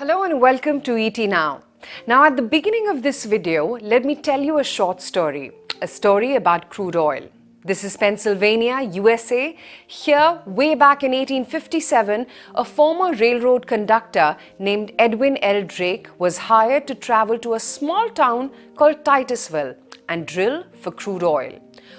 Hello and welcome to ET Now. Now at the beginning of this video, let me tell you a short story. A story about crude oil. This is Pennsylvania, USA. Here, way back in 1857, a former railroad conductor named Edwin L. Drake was hired to travel to a small town called Titusville and drill for crude oil.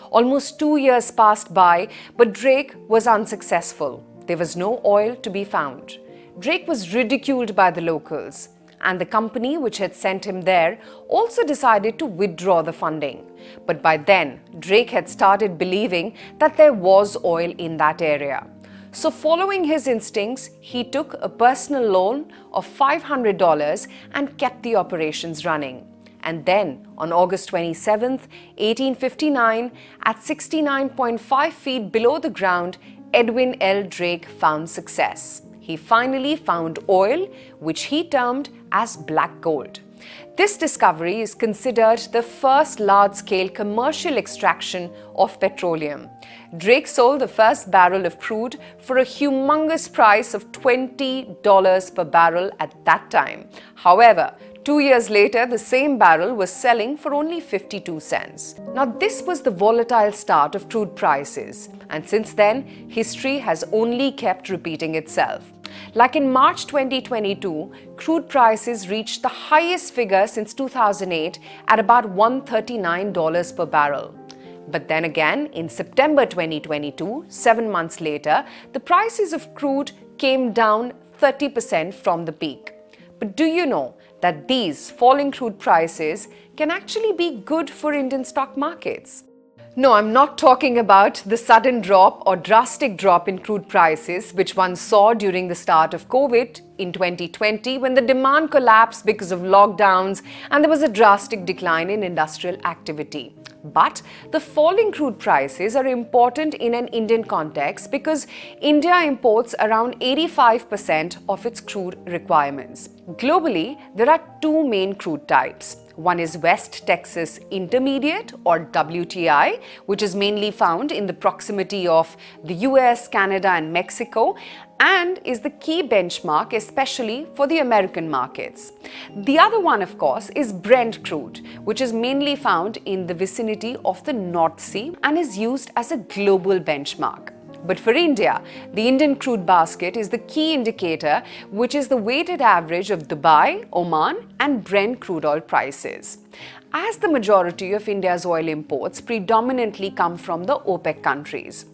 Almost 2 years passed by, but Drake was unsuccessful. There was no oil to be found. Drake was ridiculed by the locals, and the company which had sent him there also decided to withdraw the funding. But by then, Drake had started believing that there was oil in that area. So following his instincts, he took a personal loan of $500 and kept the operations running. And then, on August 27, 1859, at 69.5 feet below the ground, Edwin L. Drake found success. He finally found oil, which he termed as black gold. This discovery is considered the first large-scale commercial extraction of petroleum. Drake sold the first barrel of crude for a humongous price of $20 per barrel at that time. However, 2 years later, the same barrel was selling for only 52 cents. Now, this was the volatile start of crude prices, and since then, history has only kept repeating itself. Like in March 2022, crude prices reached the highest figure since 2008 at about $139 per barrel. But then again, in September 2022, 7 months later, the prices of crude came down 30% from the peak. But do you know that these falling crude prices can actually be good for Indian stock markets? No, I'm not talking about the sudden drop or drastic drop in crude prices which one saw during the start of COVID in 2020 when the demand collapsed because of lockdowns and there was a drastic decline in industrial activity. But the falling crude prices are important in an Indian context because India imports around 85% of its crude requirements. Globally, there are two main crude types. One is West Texas Intermediate or WTI, which is mainly found in the proximity of the US, Canada and Mexico, and is the key benchmark especially for the American markets. The other one, of course, is Brent crude, which is mainly found in the vicinity of the North Sea and is used as a global benchmark. But for India, the Indian crude basket is the key indicator, which is the weighted average of Dubai, Oman and Brent crude oil prices. As the majority of India's oil imports predominantly come from the OPEC countries.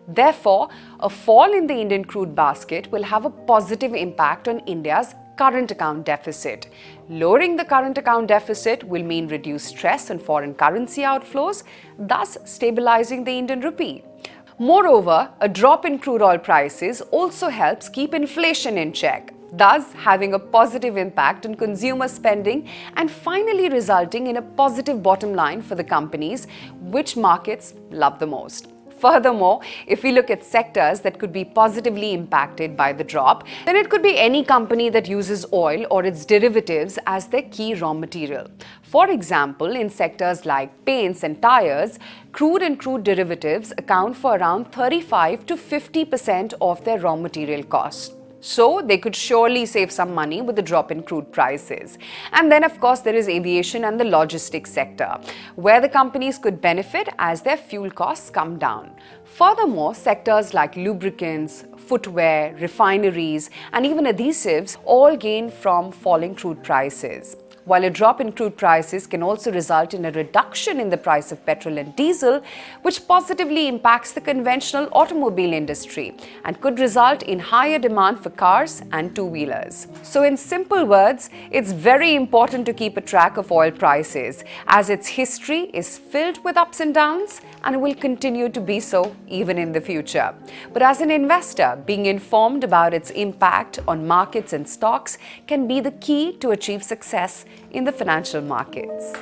Therefore, a fall in the Indian crude basket will have a positive impact on India's current account deficit. Lowering the current account deficit will mean reduced stress on foreign currency outflows, thus stabilizing the Indian rupee. Moreover, a drop in crude oil prices also helps keep inflation in check, thus having a positive impact on consumer spending and finally resulting in a positive bottom line for the companies which markets love the most. Furthermore, if we look at sectors that could be positively impacted by the drop, then it could be any company that uses oil or its derivatives as their key raw material. For example, in sectors like paints and tires, crude and crude derivatives account for around 35 to 50% of their raw material costs. So they could surely save some money with the drop in crude prices. And then of course there is aviation and the logistics sector, where the companies could benefit as their fuel costs come down. Furthermore, sectors like lubricants, footwear, refineries and even adhesives all gain from falling crude prices. While a drop in crude prices can also result in a reduction in the price of petrol and diesel, which positively impacts the conventional automobile industry and could result in higher demand for cars and two-wheelers. So in simple words, it's very important to keep a track of oil prices as its history is filled with ups and downs and will continue to be so even in the future. But as an investor, being informed about its impact on markets and stocks can be the key to achieve success in the financial markets.